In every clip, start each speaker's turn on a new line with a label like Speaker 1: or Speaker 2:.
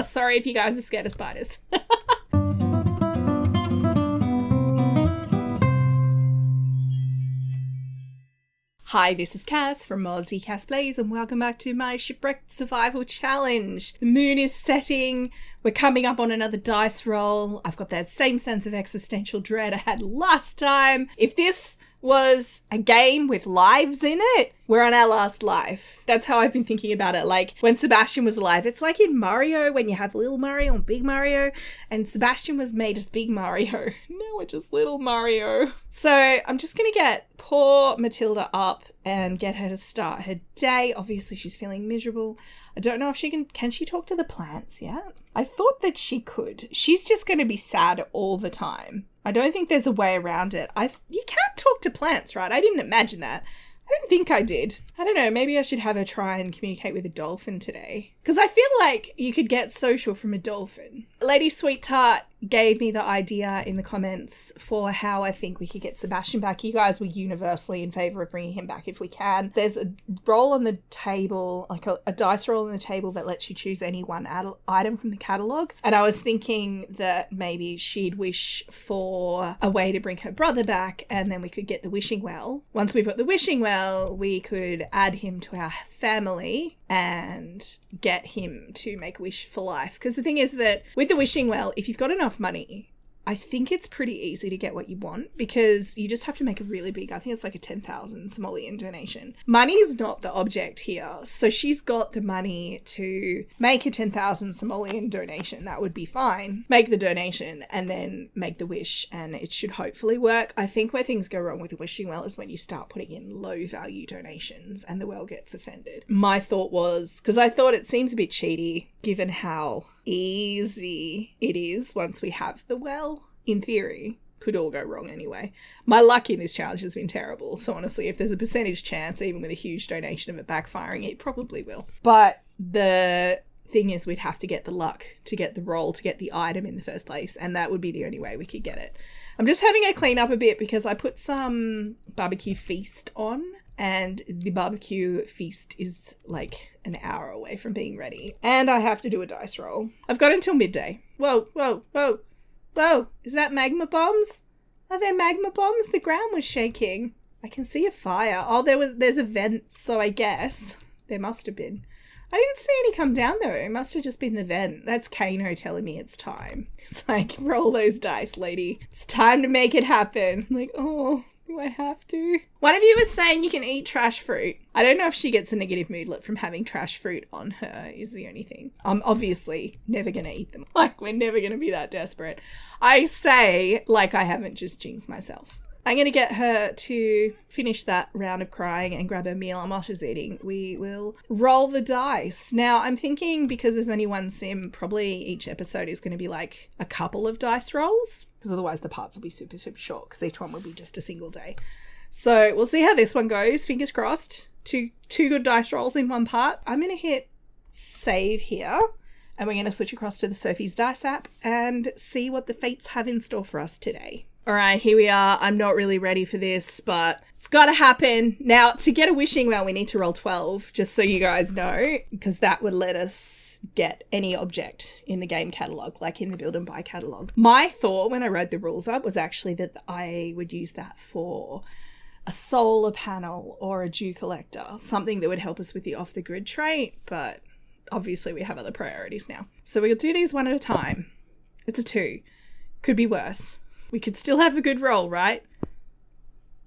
Speaker 1: Sorry if you guys are scared of spiders. Hi, this is Cass from Mozzie Cass Plays, and welcome back to my Shipwrecked Survival Challenge. The moon is setting, we're coming up on another dice roll. I've got that same sense of existential dread I had last time. If this was a game with lives in it, we're on our last life. That's how I've been thinking about it. Like when Sebastian was alive, it's like in Mario when you have little Mario and big Mario, and Sebastian was made as big Mario. Now we're just little Mario. So I'm just gonna get poor Matilda up and get her to start her day. Obviously she's feeling miserable. I don't know if she can she talk to the plants yet? I thought that she could. She's just going to be sad all the time. I don't think there's a way around it. You can't talk to plants, right? I didn't imagine that. I don't think I did. I don't know, maybe I should have her try and communicate with a dolphin today. Because I feel like you could get social from a dolphin. Lady Sweetheart gave me the idea in the comments for how I think we could get Sebastian back. You guys were universally in favour of bringing him back if we can. There's a roll on the table, like a dice roll on the table that lets you choose any one item from the catalogue. And I was thinking that maybe she'd wish for a way to bring her brother back, and then we could get the wishing well. Once we've got the wishing well, we could add him to our family and get him to make a wish for life. Because the thing is that with the wishing well, if you've got enough money, I think it's pretty easy to get what you want, because you just have to make a really big, I think it's like a 10,000 simoleon donation. Money is not the object here. So she's got the money to make a 10,000 simoleon donation. That would be fine. Make the donation and then make the wish, and it should hopefully work. I think where things go wrong with the wishing well is when you start putting in low value donations and the well gets offended. My thought was, because I thought it seems a bit cheaty given how easy it is once we have the well. In theory, could all go wrong anyway. My luck in this challenge has been terrible, so honestly, if there's a percentage chance, even with a huge donation of it backfiring, it probably will. But the thing is, we'd have to get the luck to get the roll, to get the item in the first place, and that would be the only way we could get it. I'm just having a clean up a bit because I put some barbecue feast on, and the barbecue feast is like an hour away from being ready, and I have to do a dice roll. I've got until midday. Whoa, whoa, whoa. Whoa, is that magma bombs? Are there magma bombs? The ground was shaking. I can see a fire. Oh, there's a vent, so I guess there must have been. I didn't see any come down though. It must have just been the vent. That's Kano telling me it's time. It's like, roll those dice, lady. It's time to make it happen. I'm like, oh, do I have to? One of you was saying you can eat trash fruit. I don't know if she gets a negative moodlet from having trash fruit on her, is the only thing. I'm obviously never going to eat them. Like, we're never going to be that desperate. I say, like I haven't just jinxed myself. I'm going to get her to finish that round of crying and grab her meal, and while she's eating, we will roll the dice. Now, I'm thinking because there's only one sim, probably each episode is going to be like a couple of dice rolls, because otherwise the parts will be super, super short, because each one will be just a single day. So we'll see how this one goes. Fingers crossed. Two good dice rolls in one part. I'm going to hit save here, and we're going to switch across to the Sophie's Dice app and see what the fates have in store for us today. All right, here we are. I'm not really ready for this, but it's got to happen. Now, to get a wishing well, we need to roll 12, just so you guys know, because that would let us get any object in the game catalogue, like in the build and buy catalogue. My thought when I wrote the rules up was actually that I would use that for a solar panel or a dew collector, something that would help us with the off-the-grid trait, but obviously we have other priorities now. So we'll do these one at a time. It's a 2. Could be worse. We could still have a good roll, right?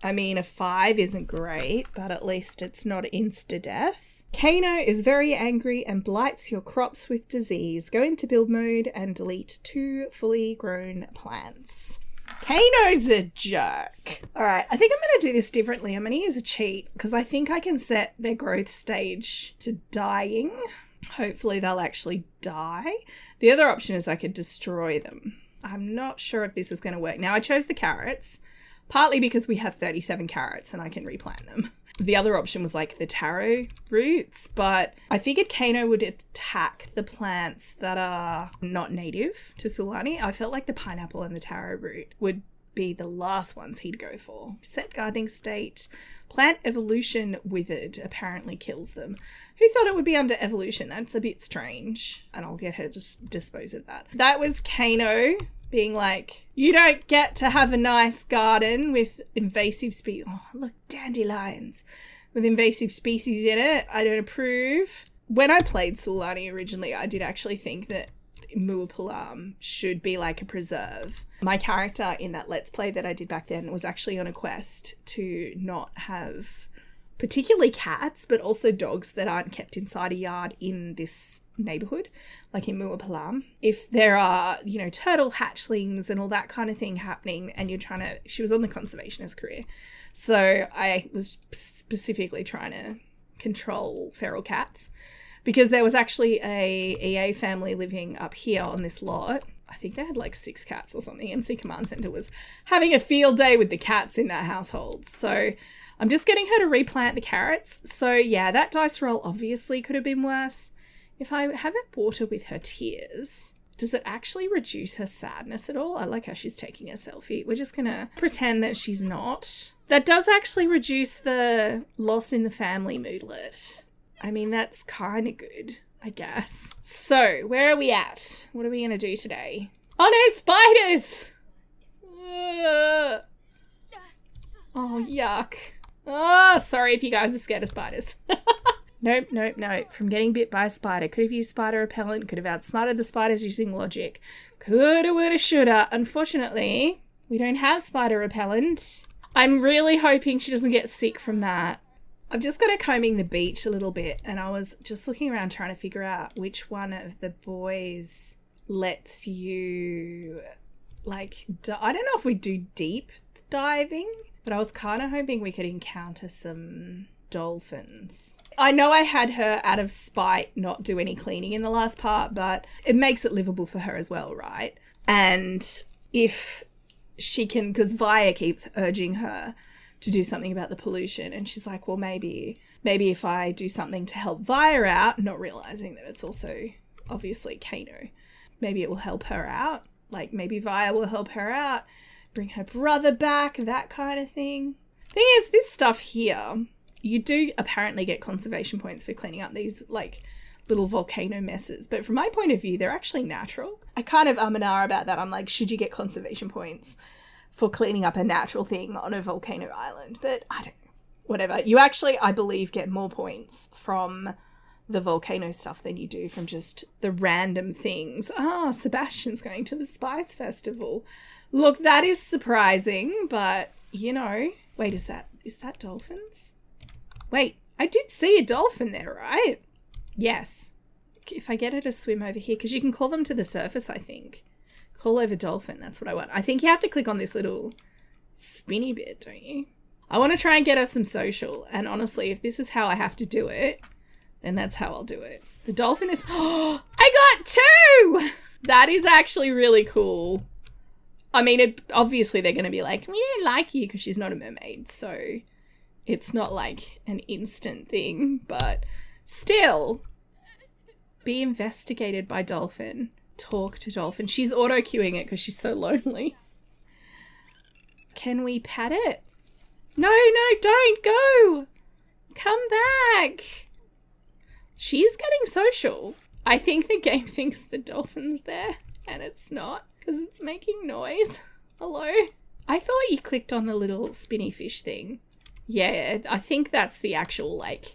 Speaker 1: I mean, a 5 isn't great, but at least it's not insta-death. Kano is very angry and blights your crops with disease. Go into build mode and delete 2 fully grown plants. Kano's a jerk. All right, I think I'm going to do this differently. I'm going to use a cheat because I think I can set their growth stage to dying. Hopefully they'll actually die. The other option is I could destroy them. I'm not sure if this is going to work. Now, I chose the carrots, partly because we have 37 carrots and I can replant them. The other option was like the taro roots, but I figured Kano would attack the plants that are not native to Sulani. I felt like the pineapple and the taro root would be the last ones he'd go for. Set gardening state. Plant evolution withered apparently kills them. Who thought it would be under evolution? That's a bit strange. And I'll get her to dispose of that. That was Kano being like, you don't get to have a nice garden with invasive species. Oh, look, dandelions with invasive species in it. I don't approve. When I played Sulani originally, I did actually think that Muapalam should be like a preserve. My character in that Let's Play that I did back then was actually on a quest to not have particularly cats, but also dogs that aren't kept inside a yard in this neighborhood, like in Muapalam. If there are, you know, turtle hatchlings and all that kind of thing happening, and you're trying to, she was on the conservationist career. So I was specifically trying to control feral cats, because there was actually a EA family living up here on this lot. I think they had like 6 cats or something. MC Command Center was having a field day with the cats in that household. So I'm just getting her to replant the carrots. So yeah, that dice roll obviously could have been worse. If I have it water with her tears, does it actually reduce her sadness at all? I like how she's taking a selfie. We're just gonna pretend that she's not. That does actually reduce the loss in the family moodlet. I mean, that's kind of good, I guess. So, where are we at? What are we going to do today? Oh no, spiders! Oh, yuck. Oh, sorry if you guys are scared of spiders. Nope. From getting bit by a spider. Could have used spider repellent. Could have outsmarted the spiders using logic. Coulda, woulda, shoulda. Unfortunately, we don't have spider repellent. I'm really hoping she doesn't get sick from that. I've just got her combing the beach a little bit, and I was just looking around trying to figure out which one of the boys lets you, like, I don't know if we do deep diving, but I was kind of hoping we could encounter some dolphins. I know I had her out of spite not do any cleaning in the last part, but it makes it livable for her as well, right? And if she can, because Via keeps urging her to do something about the pollution, and she's like, well, maybe if I do something to help Via out, not realizing that it's also obviously Kano, maybe it will help her out. Like, maybe Via will help her out, bring her brother back, that kind of thing. Thing is, this stuff here, you do apparently get conservation points for cleaning up these, like, little volcano messes, but from my point of view, they're actually natural. I kind of and ah about that. I'm like, should you get conservation points for cleaning up a natural thing on a volcano island? But I don't know, whatever. You actually, I believe, get more points from the volcano stuff than you do from just the random things. Ah, Sebastian's going to the Spice Festival. Look, that is surprising, but, you know. Wait, is that dolphins? Wait, I did see a dolphin there, right? Yes. If I get her to swim over here, because you can call them to the surface, I think. Call over dolphin, that's what I want. I think you have to click on this little spinny bit, don't you? I want to try and get her some social, and honestly, if this is how I have to do it, then that's how I'll do it. The dolphin is... Oh, I got 2! That is actually really cool. I mean, obviously they're going to be like, we don't like you because she's not a mermaid, so it's not like an instant thing, but still, be investigated by dolphin. Talk to dolphin. She's auto-cueing it because she's so lonely. Can we pet it? No, don't go. Come back. She's getting social. I think the game thinks the dolphin's there and it's not because it's making noise. Hello? I thought you clicked on the little spinny fish thing. Yeah, I think that's the actual, like,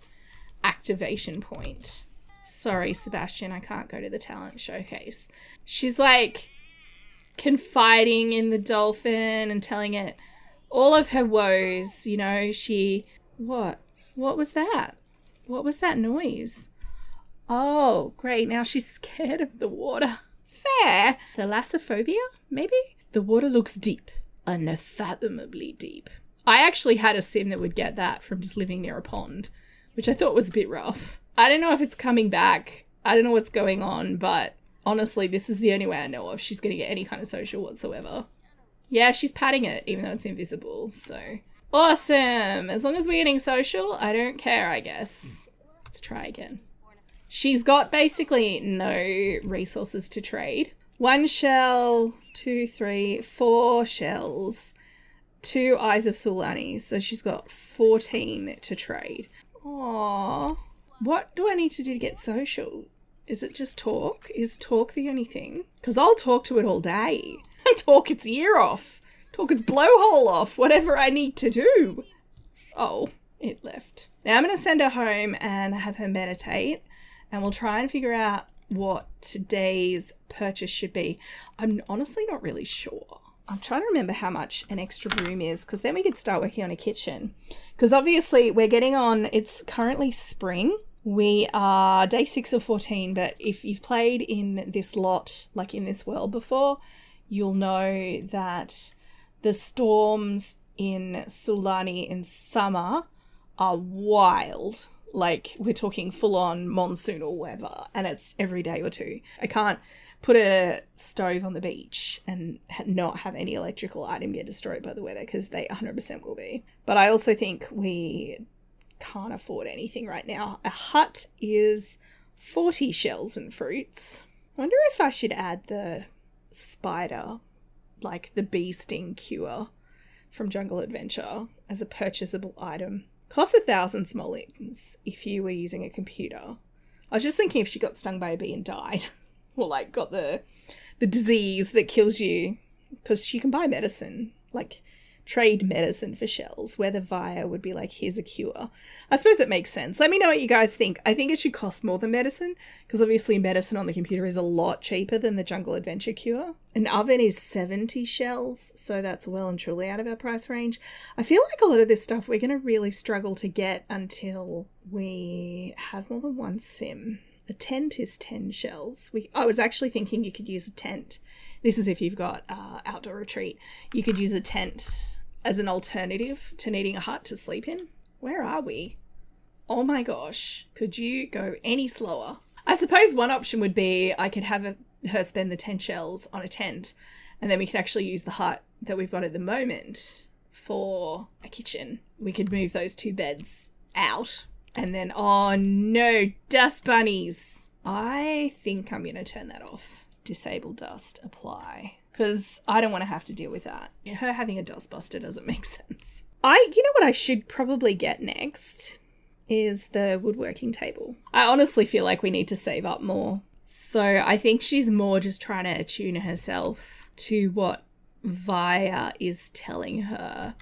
Speaker 1: activation point. Sorry, Sebastian, I can't go to the talent showcase. She's, like, confiding in the dolphin and telling it all of her woes, you know, What was that? What was that noise? Oh, great, now she's scared of the water. Fair. Thalassophobia, maybe? The water looks deep. Unfathomably deep. I actually had a sim that would get that from just living near a pond, which I thought was a bit rough. I don't know if it's coming back. I don't know what's going on, but honestly, this is the only way I know of she's going to get any kind of social whatsoever. Yeah, she's patting it, even though it's invisible, so... Awesome! As long as we're getting social, I don't care, I guess. Let's try again. She's got basically no resources to trade. 1 shell, 2, 3, 4 shells, 2 eyes of Sulani. So she's got 14 to trade. Aww. What do I need to do to get social? Is it just talk? Is talk the only thing? Because I'll talk to it all day. Talk its ear off. Talk its blowhole off. Whatever I need to do. Oh, it left. Now I'm going to send her home and have her meditate. And we'll try and figure out what today's purchase should be. I'm honestly not really sure. I'm trying to remember how much an extra room is, because then we could start working on a kitchen. Because obviously we're getting on, it's currently spring. We are day 6 of 14, but if you've played in this lot, like in this world before, you'll know that the storms in Sulani in summer are wild. Like, we're talking full-on monsoonal weather, and it's every day or two. I can't put a stove on the beach and not have any electrical item get destroyed by the weather, because they 100% will be. But I also think we can't afford anything right now. A hut is 40 shells and fruits. I wonder if I should add the spider, like the bee sting cure from Jungle Adventure, as a purchasable item. Costs 1,000 simoleons if you were using a computer. I was just thinking if she got stung by a bee and died, or like got the disease that kills you, because you can buy medicine, like trade medicine for shells, where the Via would be like, here's a cure. I suppose it makes sense. Let me know what you guys think. I think it should cost more than medicine, because obviously medicine on the computer is a lot cheaper than the Jungle Adventure cure. An oven is 70 shells, so that's well and truly out of our price range. I feel like a lot of this stuff we're going to really struggle to get until we have more than one sim. A tent is 10 shells. I was actually thinking you could use a tent. This is if you've got outdoor retreat. You could use a tent as an alternative to needing a hut to sleep in. Where are we? Oh my gosh. Could you go any slower? I suppose one option would be I could have her spend the 10 shells on a tent, and then we could actually use the hut that we've got at the moment for a kitchen. We could move those 2 beds out. And then, oh no, dust bunnies. I think I'm going to turn that off. Disable dust, apply. Because I don't want to have to deal with that. Her having a dust buster doesn't make sense. You know what I should probably get next is the woodworking table. I honestly feel like we need to save up more. So I think she's more just trying to attune herself to what Via is telling her,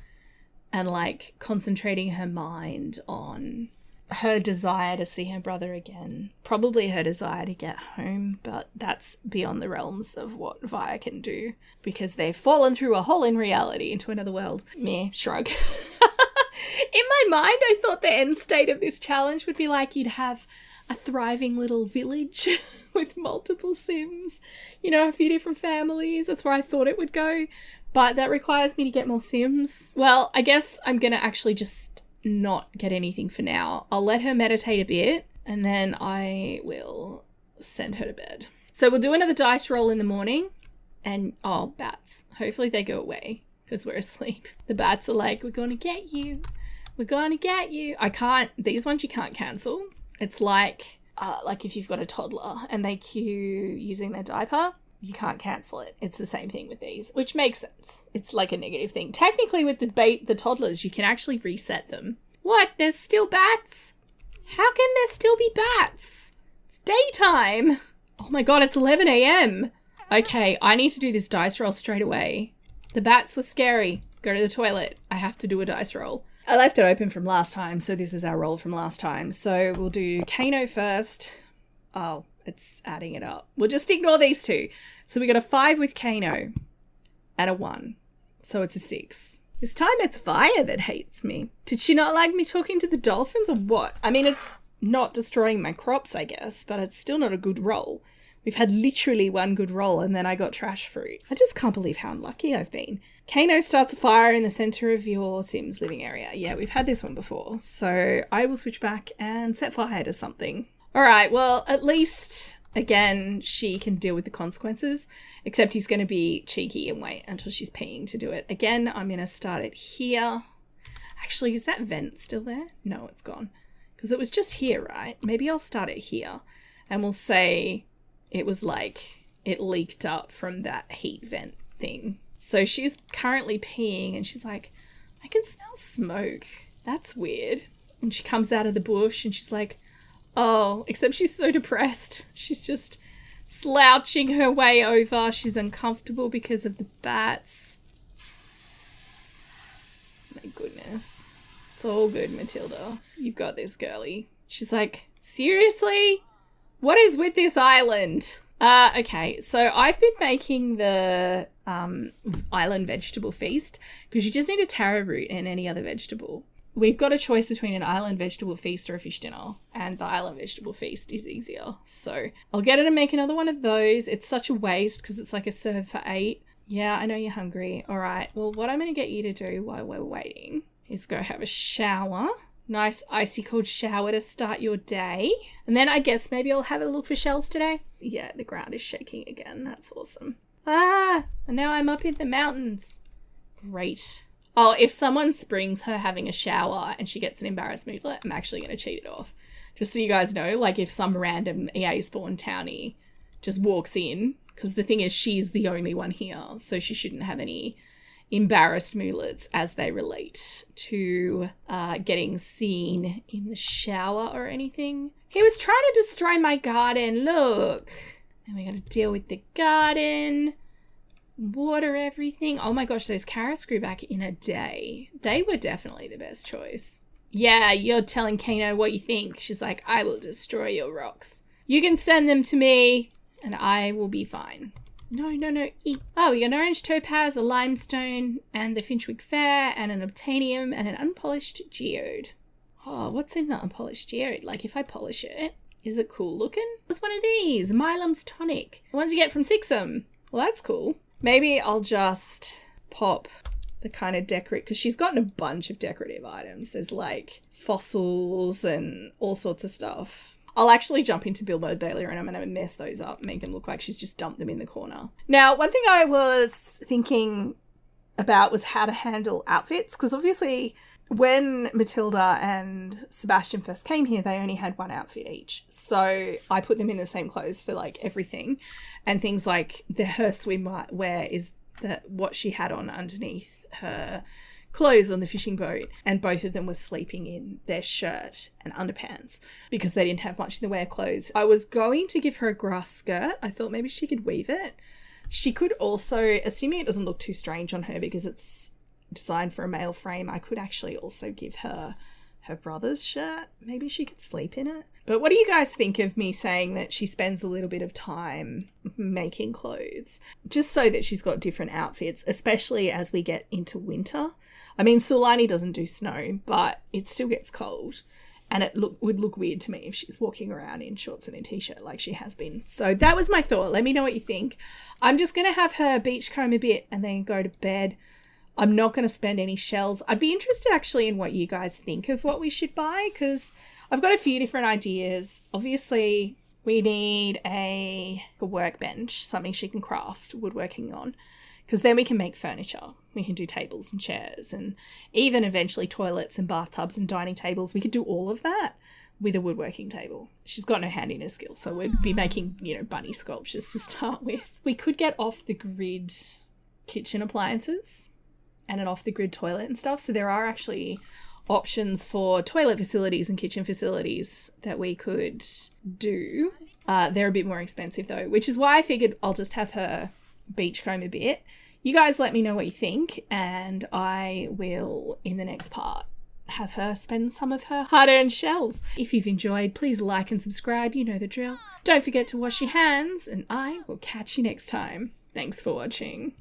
Speaker 1: and like concentrating her mind on her desire to see her brother again. Probably her desire to get home, but that's beyond the realms of what Via can do, because they've fallen through a hole in reality into another world. Meh, shrug. In my mind, I thought the end state of this challenge would be like you'd have a thriving little village with multiple sims, you know, a few different families. That's where I thought it would go, but that requires me to get more sims. Well, I guess I'm gonna actually just not get anything for now. I'll let her meditate a bit, and then I will send her to bed. So we'll do another dice roll in the morning, and oh, bats. Hopefully they go away because we're asleep. The bats are like, we're gonna get you. We're gonna get you. These ones you can't cancel. It's like if you've got a toddler and they cue using their diaper, you can't cancel it. It's the same thing with these, which makes sense. It's like a negative thing. Technically with the toddlers, you can actually reset them. What? There's still bats? How can there still be bats? It's daytime. Oh my god, it's 11 a.m. Okay, I need to do this dice roll straight away. The bats were scary. Go to the toilet. I have to do a dice roll. I left it open from last time, so this is our roll from last time. So we'll do Kano first. Oh, it's adding it up. We'll just ignore these 2. So we got a 5 with Kano and a 1. So it's a 6. This time it's Via that hates me. Did she not like me talking to the dolphins or what? I mean, it's not destroying my crops, I guess, but it's still not a good roll. We've had literally 1 good roll and then I got trash fruit. I just can't believe how unlucky I've been. Kano starts a fire in the center of your Sim's living area. Yeah, we've had this one before. So I will switch back and set fire to something. All right, well, at least, again, she can deal with the consequences, except he's going to be cheeky and wait until she's peeing to do it. Again, I'm going to start it here. Actually, is that vent still there? No, it's gone. Because it was just here, right? Maybe I'll start it here. And we'll say it was like it leaked up from that heat vent thing. So she's currently peeing and she's like, I can smell smoke. That's weird. And she comes out of the bush and she's like, oh, except she's so depressed. She's just slouching her way over. She's uncomfortable because of the bats. My goodness. It's all good, Matilda. You've got this, girlie. She's like, seriously? What is with this island? Okay, so I've been making the island vegetable feast because you just need a taro root and any other vegetable. We've got a choice between an island vegetable feast or a fish dinner, and the island vegetable feast is easier. So I'll get her to make another one of those. It's such a waste because it's like a serve for 8. Yeah, I know you're hungry. All right, well, what I'm going to get you to do while we're waiting is go have a shower. Nice icy cold shower to start your day. And then I guess maybe I'll have a look for shells today. Yeah, the ground is shaking again. That's awesome. And now I'm up in the mountains. Great. Oh, if someone springs her having a shower and she gets an embarrassed moodlet, I'm actually going to cheat it off. Just so you guys know, like if some random EA spawn townie just walks in, because the thing is she's the only one here, so she shouldn't have any embarrassed moodlets as they relate to getting seen in the shower or anything. He was trying to destroy my garden, look. And we got to deal with the garden. Water everything. Oh my gosh, those carrots grew back in a day. They were definitely the best choice. Yeah, you're telling Kano what you think. She's like, I will destroy your rocks. You can send them to me and I will be fine. No, eat. Oh, we got an orange topaz, a limestone, and the Finchwick Fair, and an obtainium, and an unpolished geode. Oh, what's in the unpolished geode? Like, if I polish it, is it cool looking? What's one of these? Milam's Tonic. The ones you get from Sixum. Well, that's cool. Maybe I'll just pop the kind of decorate, because she's gotten a bunch of decorative items. There's like fossils and all sorts of stuff. I'll actually jump into build mode daily and I'm going to mess those up, make them look like she's just dumped them in the corner. Now, one thing I was thinking about was how to handle outfits, because obviously when Matilda and Sebastian first came here, they only had one outfit each. So I put them in the same clothes for like everything, and things like her swimwear is what she had on underneath her clothes on the fishing boat, and both of them were sleeping in their shirt and underpants because they didn't have much in the way of clothes. I was going to give her a grass skirt. I thought maybe she could weave it. She could also, assuming it doesn't look too strange on her because it's designed for a male frame, I could actually also give her her brother's shirt. Maybe she could sleep in it. But what do you guys think of me saying that she spends a little bit of time making clothes just so that she's got different outfits, especially as we get into winter? I mean, Sulani doesn't do snow, but it still gets cold. And it would look weird to me if she's walking around in shorts and a t-shirt like she has been. So that was my thought. Let me know what you think. I'm just going to have her beachcomb a bit and then go to bed. I'm not going to spend any shells. I'd be interested actually in what you guys think of what we should buy, because I've got a few different ideas. Obviously, we need a workbench, something she can craft woodworking on, because then we can make furniture. We can do tables and chairs and even eventually toilets and bathtubs and dining tables. We could do all of that with a woodworking table. She's got no handiness skill, so we'd be making, bunny sculptures to start with. We could get off the grid kitchen appliances and an off the grid toilet and stuff. So there are actually options for toilet facilities and kitchen facilities that we could do. They're a bit more expensive though, which is why I figured I'll just have her beachcomb a bit. You guys let me know what you think, and I will, in the next part, have her spend some of her hard-earned shells. If you've enjoyed, please like and subscribe. You know the drill. Don't forget to wash your hands, and I will catch you next time. Thanks for watching.